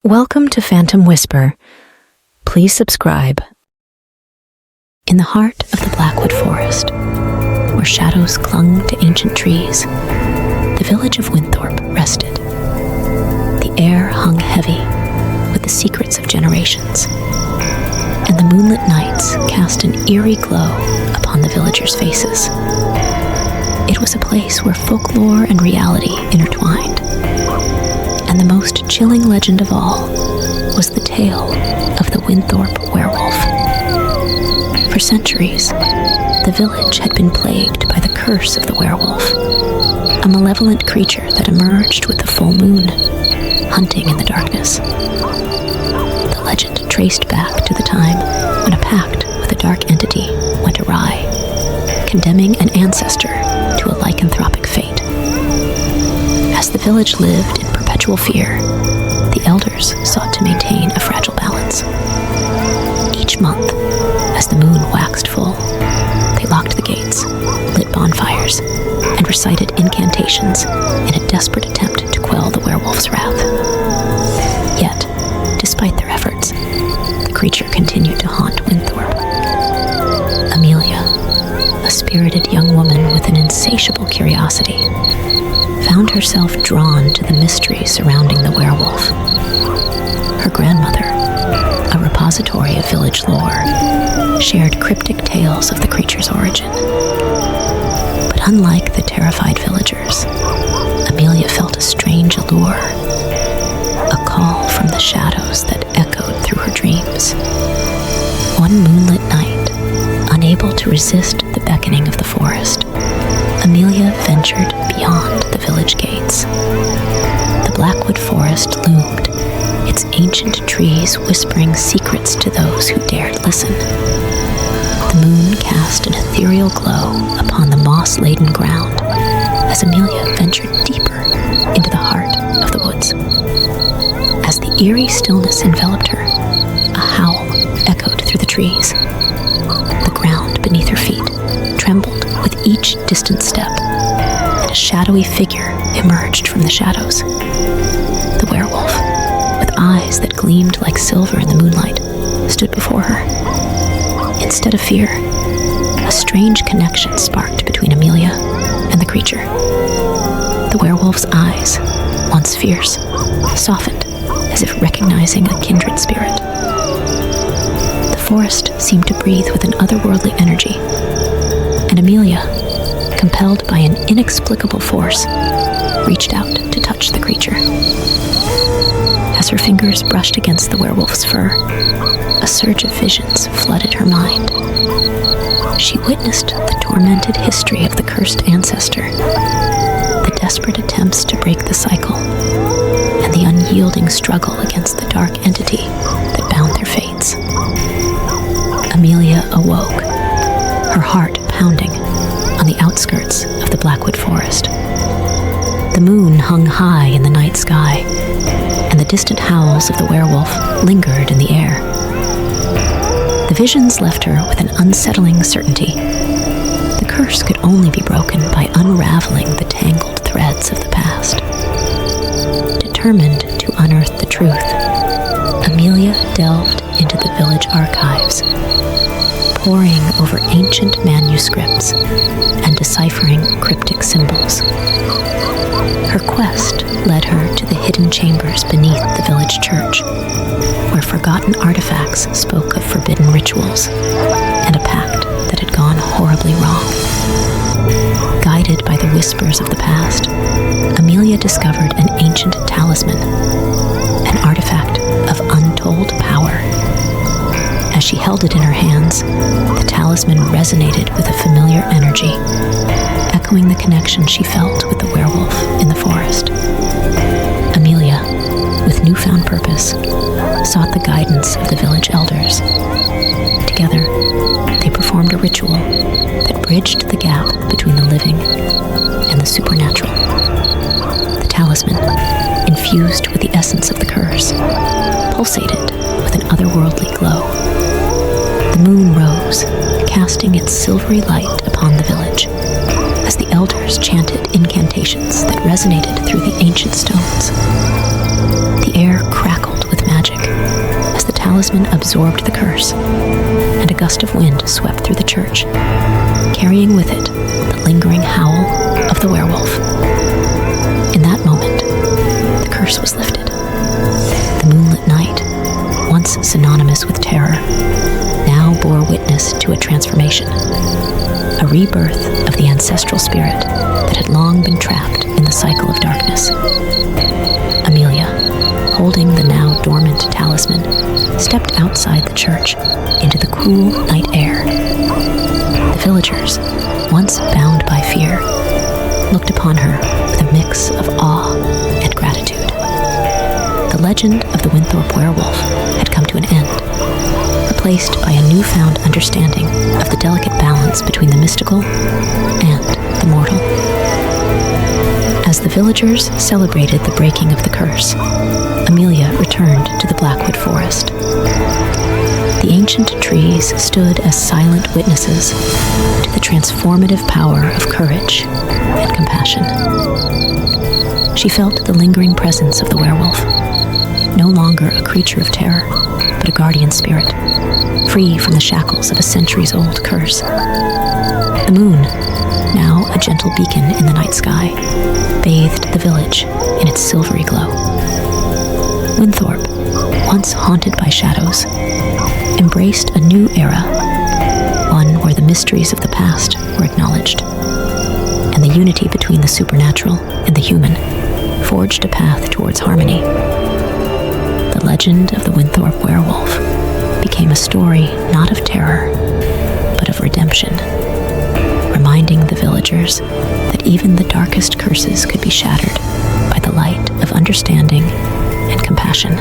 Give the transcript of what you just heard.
Welcome to Phantom Whisper. Please subscribe. In the heart of the Blackwood Forest, where shadows clung to ancient trees, the village of Winthorpe rested. The air hung heavy with the secrets of generations, and the moonlit nights cast an eerie glow upon the villagers' faces. It was a place where folklore and reality intertwined, and the most chilling legend of all was the tale of the Winthorpe werewolf. For centuries, the village had been plagued by the curse of the werewolf, a malevolent creature that emerged with the full moon, hunting in the darkness. The legend traced back to the time when a pact with a dark entity went awry, condemning an ancestor to a lycanthropic fate. As the village lived in perpetual fear, the elders sought to maintain a fragile balance. Each month, as the moon waxed full, they locked the gates, lit bonfires, and recited incantations in a desperate attempt to quell the werewolf's wrath. Yet, despite their efforts, the creature continued to haunt Winthorpe. Amelia, a spirited young woman with an insatiable curiosity, found herself drawn to the mystery surrounding the werewolf. Her grandmother, a repository of village lore, shared cryptic tales of the creature's origin. But unlike the terrified villagers, Amelia felt a strange allure, a call from the shadows that echoed through her dreams. One moonlit night, unable to resist the beckoning of the forest, Amelia ventured beyond the village gates. The Blackwood Forest loomed, its ancient trees whispering secrets to those who dared listen. The moon cast an ethereal glow upon the moss-laden ground as Amelia ventured deeper into the heart of the woods. As the eerie stillness enveloped her, a howl echoed through the trees. The ground beneath her feet trembled with each distant step, and a shadowy figure emerged from the shadows. The werewolf, with eyes that gleamed like silver in the moonlight, stood before her. Instead of fear, a strange connection sparked between Amelia and the creature. The werewolf's eyes, once fierce, softened as if recognizing a kindred spirit. The forest seemed to breathe with an otherworldly energy, and Amelia, compelled by an inexplicable force, reached out to touch the creature. As her fingers brushed against the werewolf's fur, a surge of visions flooded her mind. She witnessed the tormented history of the cursed ancestor, the desperate attempts to break the cycle, and the unyielding struggle against the dark entity that bound their fates. Amelia awoke, her heart pounding on the outskirts of the Blackwood Forest. The moon hung high in the night sky, and the distant howls of the werewolf lingered in the air. The visions left her with an unsettling certainty. The curse could only be broken by unraveling the tangled threads of the past. Determined to unearth the truth, Amelia delved into the village archives, poring over ancient manuscripts and deciphering cryptic symbols. Her quest led her to the hidden chambers beneath the village church, where forgotten artifacts spoke of forbidden rituals and a pact that had gone horribly wrong. Guided by the whispers of the past, Amelia discovered an ancient talisman, an artifact of untold power. As she held it in her hands, the talisman resonated with a familiar energy, echoing the connection she felt with the werewolf in the forest. Amelia, with newfound purpose, sought the guidance of the village elders. Together, they performed a ritual that bridged the gap between the living and the supernatural. The talisman, infused with the essence of the curse, pulsated with an otherworldly glow. The moon rose, casting its silvery light upon the village, as the elders chanted incantations that resonated through the ancient stones. The air crackled with talisman absorbed the curse, and a gust of wind swept through the church, carrying with it the lingering howl of the werewolf. In that moment, the curse was lifted. The moonlit night, once synonymous with terror, now bore witness to a transformation, a rebirth of the ancestral spirit that had long been trapped in the cycle of darkness. Amelia, holding the now dormant talisman, stepped outside the church into the cool night air. The villagers, once bound by fear, looked upon her with a mix of awe and gratitude. The legend of the Winthrop werewolf had come to an end, replaced by a newfound understanding of the delicate balance between the mystical and the mortal. As the villagers celebrated the breaking of the curse, Amelia returned to the Blackwood Forest. The ancient trees stood as silent witnesses to the transformative power of courage and compassion. She felt the lingering presence of the werewolf, no longer a creature of terror, but a guardian spirit, free from the shackles of a centuries-old curse. The moon, now a gentle beacon in the night sky, bathed the village in its silvery glow. Winthrop, once haunted by shadows, embraced a new era, one where the mysteries of the past were acknowledged, and the unity between the supernatural and the human forged a path towards harmony. The legend of the Winthrop werewolf became a story not of terror, but of redemption, reminding the villagers that even the darkest curses could be shattered by the light of understanding and compassion.